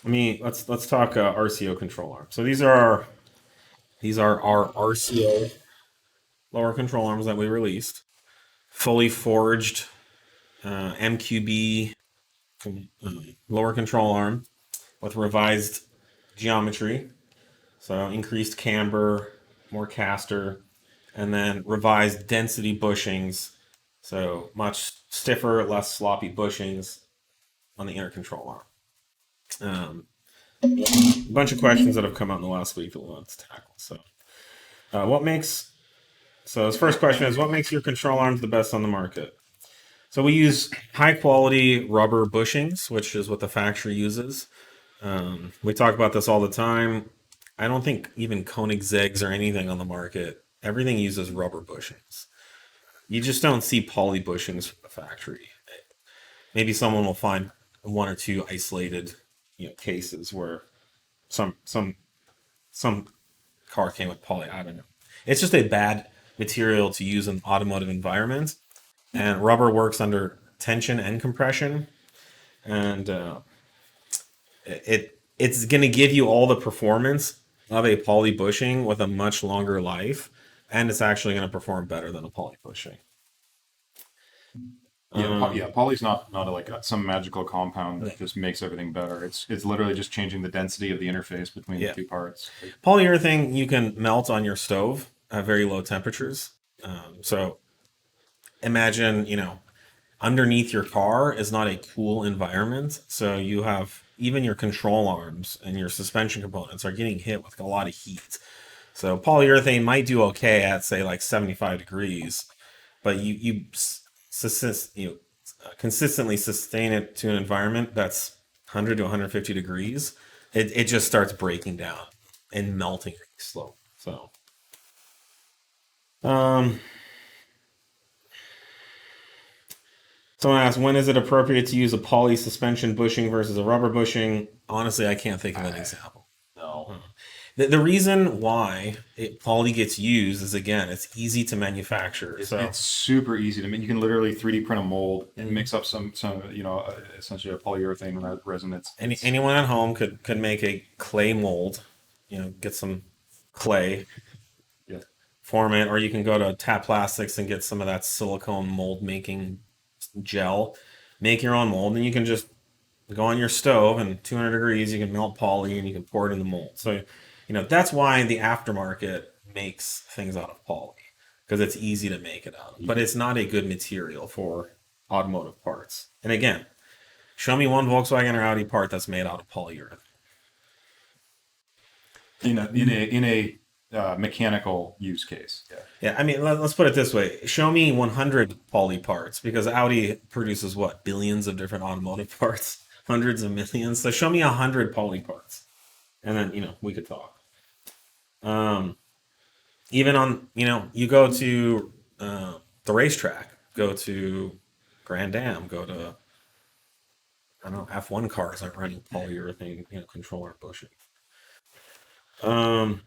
Let's talk RCO control arms. So these are our RCO lower control arms that we released, fully forged MQB lower control arm with revised geometry, so increased camber, more caster, and then revised density bushings, so much stiffer, less sloppy bushings on the inner control arm. A bunch of questions that have come out in the last week that we want to tackle. So, what makes so his first question is what makes your control arms the best on the market? So we use high quality rubber bushings, which is what the factory uses. We talk about this all the time. I don't think even Koenigsegg's or anything on the market, everything uses rubber bushings. You just don't see poly bushings from the factory. Maybe someone will find one or two isolated, cases where some car came with poly. I don't know. It's just a bad material to use in automotive environments, and rubber works under tension and compression, and it's going to give you all the performance of a poly bushing with a much longer life, and it's actually going to perform better than a poly bushing. Yeah, poly's not like some magical compound that just makes everything better. It's literally just changing the density of the interface between the two parts. Polyurethane you can melt on your stove at very low temperatures. So imagine, underneath your car is not a cool environment. So you have even your control arms and your suspension components are getting hit with a lot of heat. So polyurethane might do okay at say like 75 degrees, but consistently sustain it to an environment that's 100 to 150 degrees. It just starts breaking down and melting slow. So, someone asked, when is it appropriate to use a poly suspension bushing versus a rubber bushing? Honestly, I can't think of an example. No. The reason why poly gets used is, again, it's easy to manufacture. It's super easy to make. You can literally 3D print a mold and mix up some essentially a polyurethane resin. Anyone at home could make a clay mold, get some clay, form it, or you can go to Tap Plastics and get some of that silicone mold making gel, make your own mold, and you can just go on your stove and 200 degrees, you can melt poly and you can pour it in the mold. So, that's why the aftermarket makes things out of poly, because it's easy to make it out of. But it's not a good material for automotive parts. And again, show me one Volkswagen or Audi part that's made out of polyurethane. In a mechanical use case. Yeah, I mean, let's put it this way. Show me 100 poly parts, because Audi produces what, billions of different automotive parts, hundreds of millions. So show me 100 poly parts, and then we could talk. Even on you go to the racetrack, go to Grand Am, go to I don't know, F1 cars aren't running polyurethane controller bushing. Are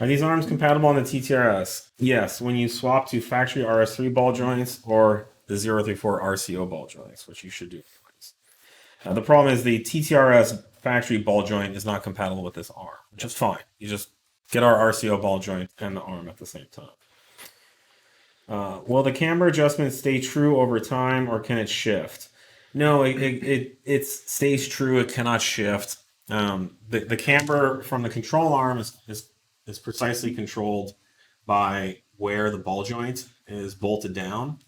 these arms compatible on the TTRS? Yes, when you swap to factory RS3 ball joints or the 034 RCO ball joints, which you should do. The problem is the TTRS factory ball joint is not compatible with this arm, which is fine. You just get our RCO ball joint and the arm at the same time. Will the camber adjustment stay true over time, or can it shift? No, it stays true. It cannot shift. The camber from the control arm is precisely controlled by where the ball joint is bolted down.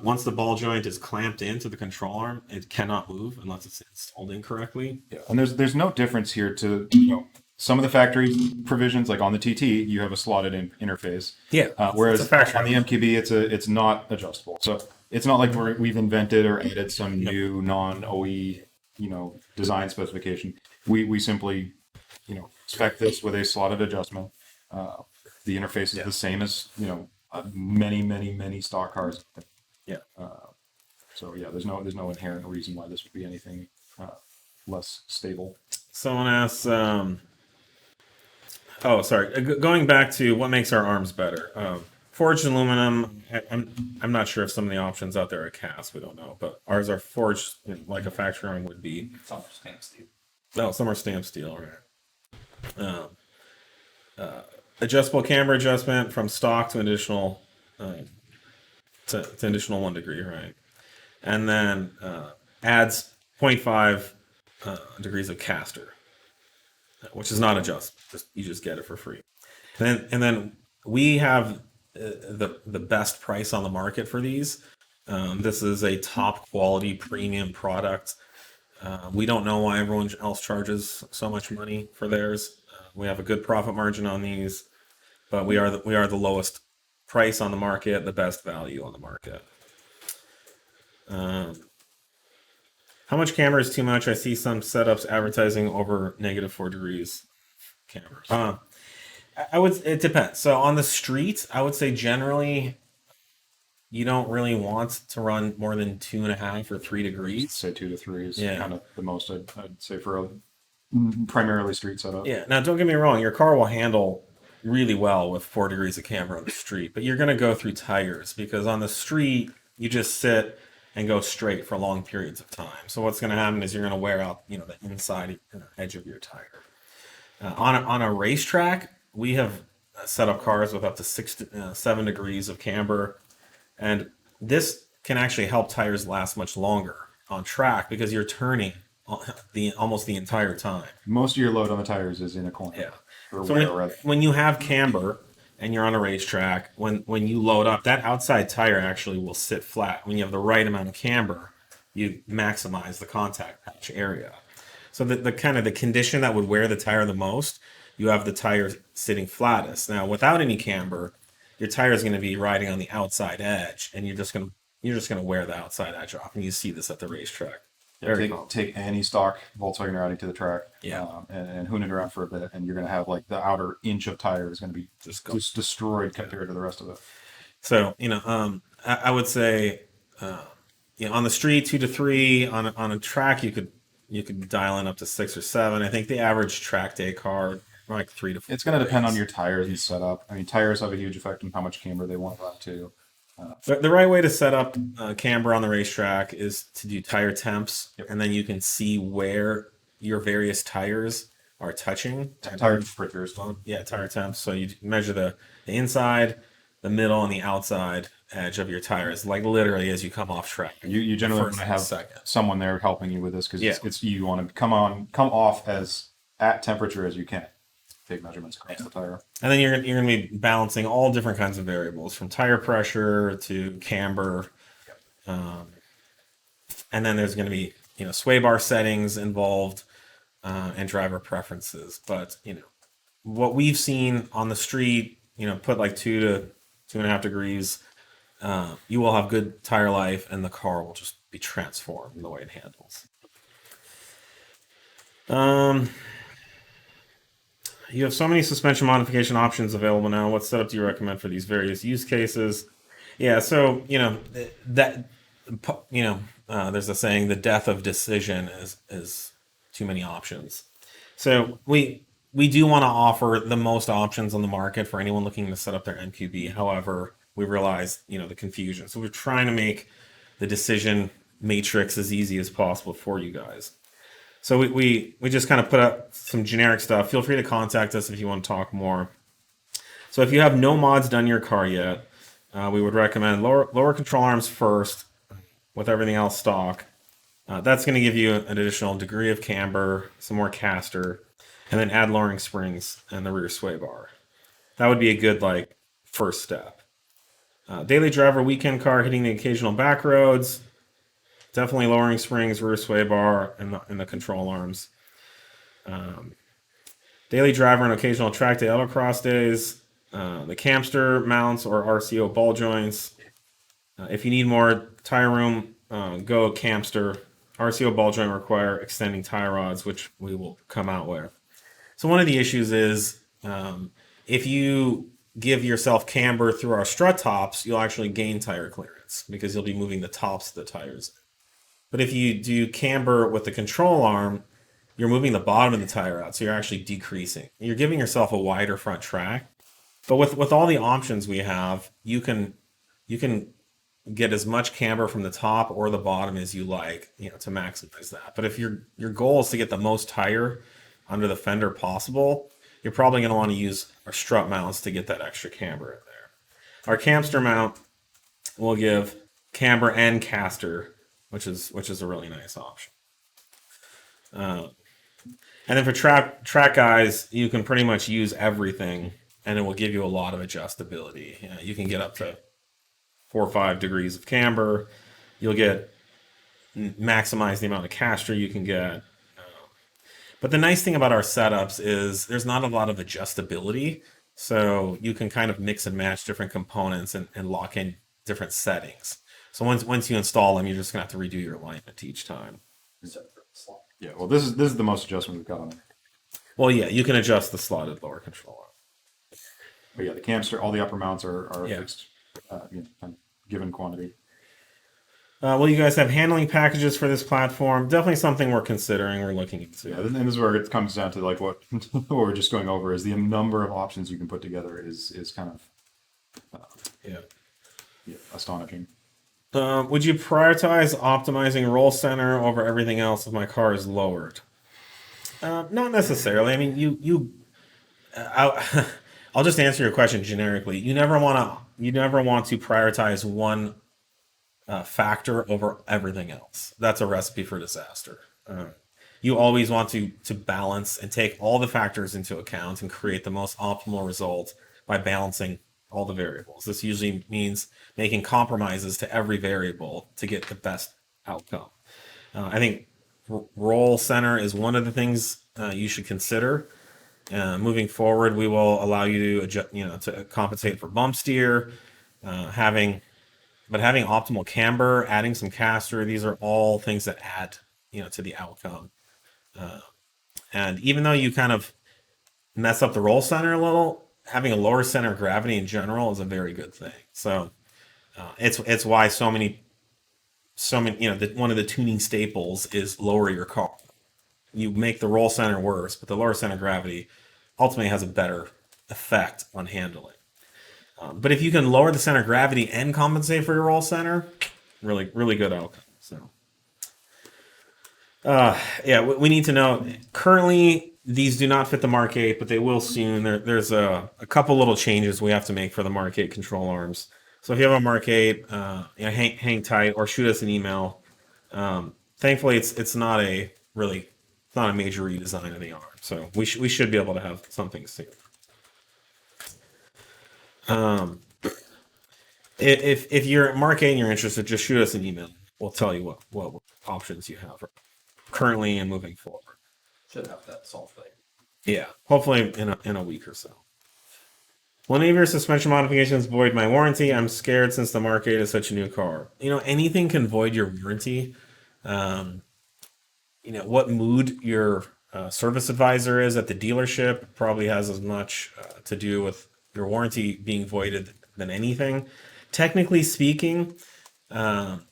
Once the ball joint is clamped into the control arm, it cannot move unless it's installed incorrectly. Yeah, and there's no difference here to some of the factory provisions, like on the TT, you have a slotted interface. Yeah. Whereas on the MQB, it's not adjustable. So it's not like we've invented or added some new non-OE design specification. We simply spec this with a slotted adjustment. The interface is the same as many stock cars. Yeah. So yeah, there's no inherent reason why this would be anything less stable. Someone asks, going back to what makes our arms better. forged aluminum. I'm not sure if some of the options out there are cast. We don't know, but ours are forged like a factory iron would be. Some are stainless steel. No, some are stamped steel, right? Adjustable camber adjustment from stock to an additional to additional 1 degree, right? And then adds 0.5 degrees of caster, which is not adjustable. You just get it for free. And then we have the best price on the market for these. This is a top quality premium product. We don't know why everyone else charges so much money for theirs. We have a good profit margin on these, but we are the lowest price on the market, the best value on the market. How much camber is too much? I see some setups advertising over -4 degrees camber. It depends. So on the street, I would say generally you don't really want to run more than 2.5 or 3 degrees. Say 2 to 3 is Yeah. kind of the most I'd say for a primarily street setup. Yeah. Now, don't get me wrong. Your car will handle really well with 4 degrees of camber on the street, but you're going to go through tires because on the street you just sit and go straight for long periods of time. So what's going to happen is you're going to wear out, the inside edge of your tire. On a racetrack, we have set up cars with up to 7 degrees of camber, and this can actually help tires last much longer on track because you're turning almost the entire time. Most of your load on the tires is in a corner. Yeah. Or So where when you have camber and you're on a racetrack, when you load up, that outside tire actually will sit flat. When you have the right amount of camber, you maximize the contact patch area. So the kind of the condition that would wear the tire the most, you have the tire sitting flattest. Now, without any camber, your tire is going to be riding on the outside edge, and you're just going to wear the outside edge off. And you see this at the racetrack. take any stock Volkswagen you're adding to the track, Yeah. and hoon it around for a bit, and you're going to have like the outer inch of tire is going to be just destroyed compared to the rest of it. So I would say on the street 2 to 3, on a track you could dial in up to 6 or 7. I think the average track day car like 3 to 4. It's going to depend on your tires and setup. I mean, tires have a huge effect on how much camber they want to run too. The right way to set up camber on the racetrack is to do tire temps, and then you can see where your various tires are touching. Tire temperature as well. Yeah, tire temps. So you measure the inside, the middle, and the outside edge of your tires, like literally as you come off track. You generally want to have someone there helping you with this because it's you want to come off as at temperature as you can. Take measurements across the tire. And then you're going to be balancing all different kinds of variables, from tire pressure to camber. And then there's going to be, sway bar settings involved and driver preferences. But, what we've seen on the street, put like 2 to 2.5 degrees, you will have good tire life and the car will just be transformed in the way it handles. You have so many suspension modification options available now. What setup do you recommend for these various use cases? Yeah, so there's a saying: the death of decision is too many options. So we do want to offer the most options on the market for anyone looking to set up their MQB. However, we realize the confusion, so we're trying to make the decision matrix as easy as possible for you guys. So we just kind of put up some generic stuff. Feel free to contact us if you want to talk more. So if you have no mods done in your car yet, we would recommend lower control arms first, with everything else stock. That's going to give you an additional degree of camber, some more caster, and then add lowering springs and the rear sway bar. That would be a good first step. Daily driver, weekend car, hitting the occasional back roads. Definitely lowering springs, rear sway bar, and the control arms. Daily driver and occasional track day autocross days. The camster mounts or RCO ball joints. If you need more tire room, go camster. RCO ball joint require extending tie rods, which we will come out with. So one of the issues is if you give yourself camber through our strut tops, you'll actually gain tire clearance because you'll be moving the tops of the tires. But if you do camber with the control arm, you're moving the bottom of the tire out, so you're actually decreasing. You're giving yourself a wider front track, But with all the options we have, you can get as much camber from the top or the bottom as you like, to maximize that. But if your goal is to get the most tire under the fender possible, you're probably going to want to use our strut mounts to get that extra camber in there. Our camster mount will give camber and caster, which is a really nice option. And then for track guys, you can pretty much use everything, and it will give you a lot of adjustability. You can get up to 4 or 5 degrees of camber. You'll maximize the amount of caster you can get. But the nice thing about our setups is there's not a lot of adjustability, so you can kind of mix and match different components and lock in different settings. So once you install them, you're just gonna have to redo your alignment each time. Yeah, well, this is the most adjustment we've got on it. Well, yeah, you can adjust the slotted lower control arm. But yeah, the camster, all the upper mounts are Yeah. fixed, kind of given quantity. Will you guys have handling packages for this platform? Definitely something we're considering. We're looking into. Yeah, and this is where it comes down to like what we're just going over is the number of options you can put together is kind of astonishing. Would you prioritize optimizing roll center over everything else if my car is lowered? Not necessarily. I mean, I'll just answer your question generically. You never want to prioritize one factor over everything else. That's a recipe for disaster. You always want to balance and take all the factors into account and create the most optimal result by balancing all the variables. This usually means making compromises to every variable to get the best outcome. I think roll center is one of the things you should consider. Moving forward, we will allow you to adjust, to compensate for bump steer, having optimal camber, adding some caster. These are all things that add, to the outcome. And even though you kind of mess up the roll center a little, having a lower center of gravity in general is a very good thing. So it's why so many, one of the tuning staples is lower your car. You make the roll center worse, but the lower center of gravity ultimately has a better effect on handling. But if you can lower the center of gravity and compensate for your roll center, really, really good outcome. So, we need to know. Currently, these do not fit the Mark 8, but they will soon. There's a couple little changes we have to make for the Mark 8 control arms. So if you have a Mark 8, hang tight or shoot us an email. Thankfully, it's not a major redesign of the arm, so we should be able to have something soon. If you're Mark 8 and you're interested, just shoot us an email. We'll tell you what options you have currently and moving forward. Should have that solved later. Yeah, hopefully in a week or so. Will any of your suspension modifications void my warranty? I'm scared since the Mark 8 is such a new car. Anything can void your warranty. What mood your service advisor is at the dealership probably has as much to do with your warranty being voided than anything. Technically speaking, and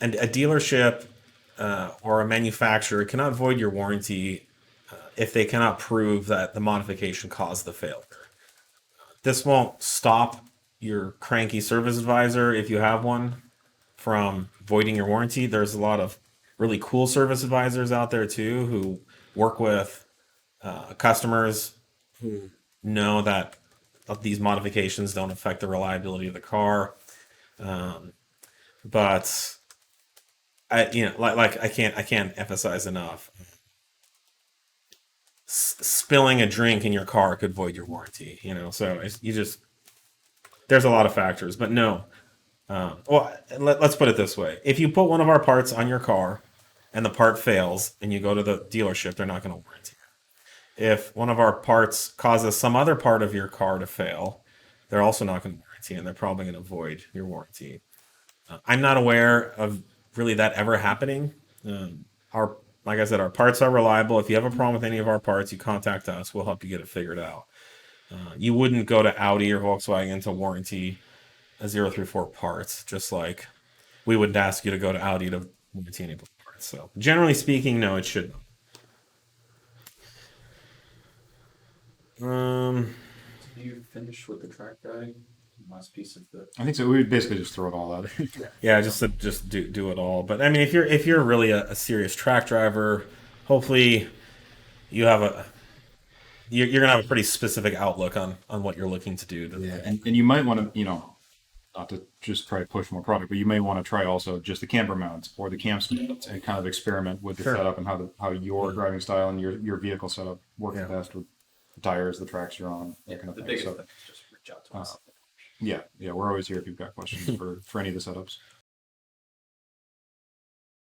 a dealership or a manufacturer cannot void your warranty if they cannot prove that the modification caused the failure. This won't stop your cranky service advisor, if you have one, from voiding your warranty. There's a lot of really cool service advisors out there too who work with customers who know that these modifications don't affect the reliability of the car. But I can't emphasize enough. Spilling a drink in your car could void your warranty. So there's a lot of factors, but no. Let's put it this way: if you put one of our parts on your car and the part fails, and you go to the dealership, they're not going to warranty it. If one of our parts causes some other part of your car to fail, they're also not going to warranty, and they're probably going to void your warranty. I'm not aware of really that ever happening. Like I said, our parts are reliable. If you have a problem with any of our parts, you contact us. We'll help you get it figured out. You wouldn't go to Audi or Volkswagen to warranty a 034 parts, just like we would ask you to go to Audi to warranty any parts. So generally speaking, no, it shouldn't. Do you finish with the track guide? Last piece of the. I think so. We would basically just throw it all out. Yeah, just do it all. But I mean, if you're really a serious track driver, hopefully you have you're gonna have a pretty specific outlook on what you're looking to do. Yeah, and you might want to, not to just try to push more product, but you may want to try also just the camber mounts or the cam mounts and kind of experiment with the Sure. setup and how your driving style and your vehicle setup works Yeah. best with the tires, the tracks you're on, that Yeah, kind of the thing. biggest So, thing is just reach out to us. yeah, we're always here if you've got questions for any of the setups.